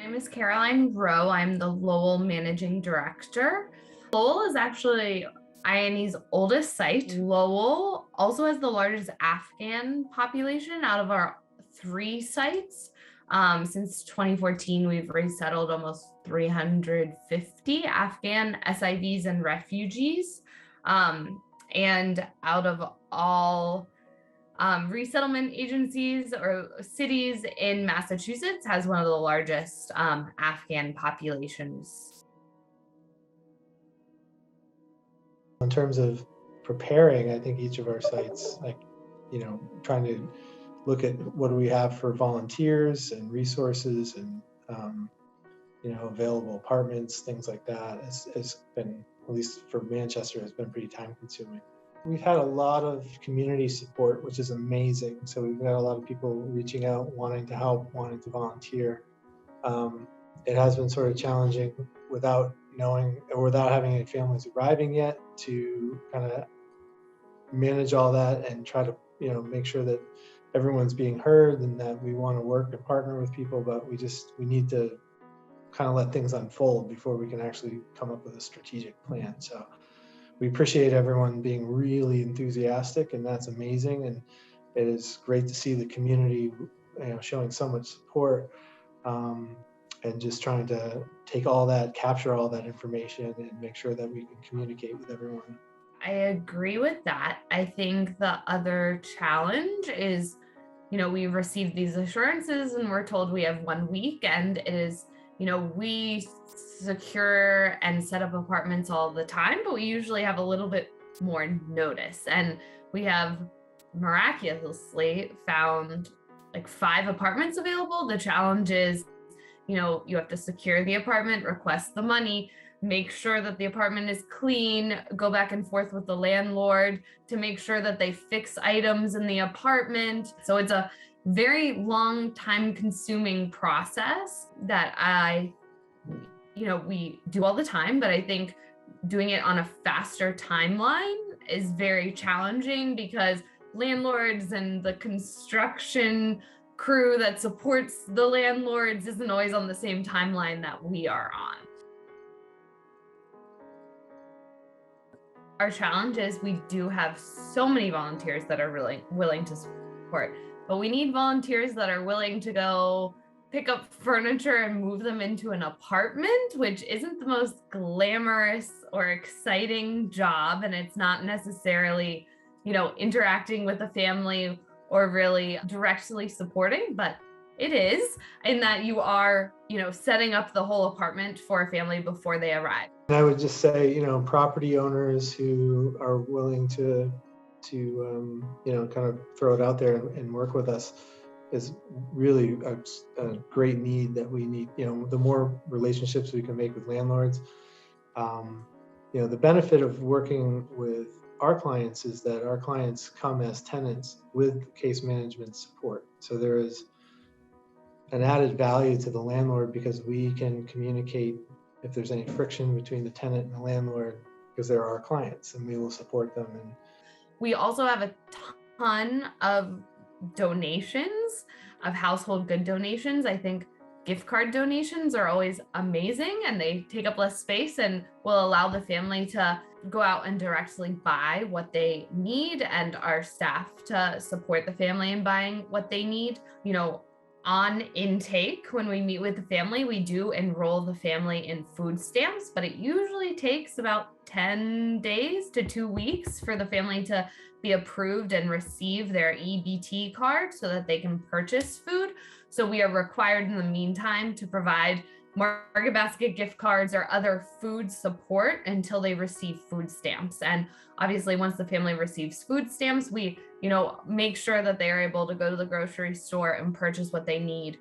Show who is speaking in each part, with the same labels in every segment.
Speaker 1: My name is Caroline Rowe. I'm the Lowell Managing Director. Lowell is actually IINE's oldest site. Lowell also has the largest Afghan population out of our 3 sites. Since 2014, we've resettled almost 350 Afghan SIVs and refugees. And out of all resettlement agencies or cities in Massachusetts has one of the largest Afghan populations.
Speaker 2: In terms of preparing, I think each of our sites, trying to look at what do we have for volunteers and resources and, available apartments, things like that has been, at least for Manchester, has been pretty time consuming. We've had a lot of community support, which is amazing. So we've got a lot of people reaching out, wanting to help, wanting to volunteer. It has been sort of challenging without knowing or without having any families arriving yet to kind of manage all that and try to, make sure that everyone's being heard and that we want to work and partner with people, but we need to kind of let things unfold before we can actually come up with a strategic plan. So we appreciate everyone being really enthusiastic, and that's amazing. And it is great to see the community, showing so much support, and just trying to capture all that information and make sure that we can communicate with everyone.
Speaker 1: I agree with that. I think the other challenge is, we received these assurances and we're told we have 1 week, and it is, we secure and set up apartments all the time, but we usually have a little bit more notice. And we have miraculously found like 5 apartments available. The challenge is, you have to secure the apartment, request the money, make sure that the apartment is clean, go back and forth with the landlord to make sure that they fix items in the apartment. So it's a very long, time consuming process that we do all the time, but I think doing it on a faster timeline is very challenging because landlords and the construction crew that supports the landlords isn't always on the same timeline that we are on. Our challenge is we do have so many volunteers that are really willing to support, but we need volunteers that are willing to go pick up furniture and move them into an apartment, which isn't the most glamorous or exciting job. And it's not necessarily, interacting with a family or really directly supporting, but it is in that you are, setting up the whole apartment for a family before they arrive.
Speaker 2: And I would just say, property owners who are willing to kind of throw it out there and work with us is really a great need that we need. The more relationships we can make with landlords, the benefit of working with our clients is that our clients come as tenants with case management support. So there is an added value to the landlord because we can communicate if there's any friction between the tenant and the landlord, because they're our clients and we will support them. And
Speaker 1: we also have a ton of donations, of household good donations. I think gift card donations are always amazing, and they take up less space and will allow the family to go out and directly buy what they need, and our staff to support the family in buying what they need. On intake, when we meet with the family, we do enroll the family in food stamps, but it usually takes about 10 days to 2 weeks for the family to be approved and receive their EBT card so that they can purchase food. So we are required in the meantime to provide Market Basket gift cards or other food support until they receive food stamps. And obviously, once the family receives food stamps, we, make sure that they are able to go to the grocery store and purchase what they need.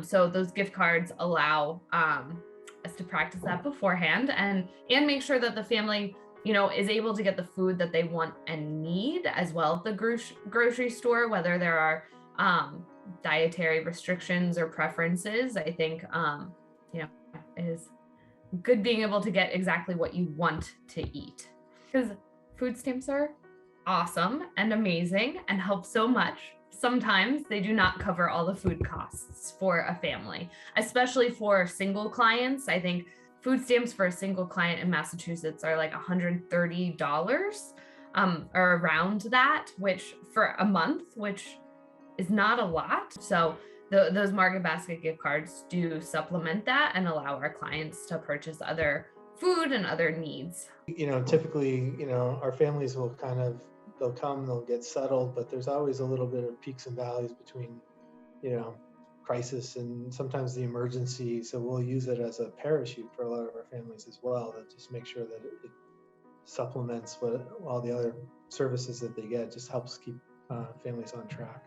Speaker 1: So those gift cards allow us to practice that beforehand and make sure that the family, is able to get the food that they want and need as well at the grocery store, whether there are dietary restrictions or preferences. I think, it is good being able to get exactly what you want to eat, because food stamps are awesome and amazing and help so much. sometimes they do not cover all the food costs for a family, especially for single clients. I think food stamps for a single client in Massachusetts are like $130, or around that, which for a month, which is not a lot. So those Market Basket gift cards do supplement that and allow our clients to purchase other food and other needs.
Speaker 2: Typically, our families will they'll come, they'll get settled, but there's always a little bit of peaks and valleys between, crisis and sometimes the emergency. So we'll use it as a parachute for a lot of our families as well, to just make sure that it supplements all the other services that they get, just helps keep families on track.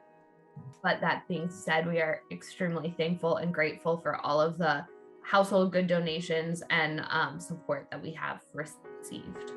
Speaker 1: But that being said, we are extremely thankful and grateful for all of the household good donations and support that we have received.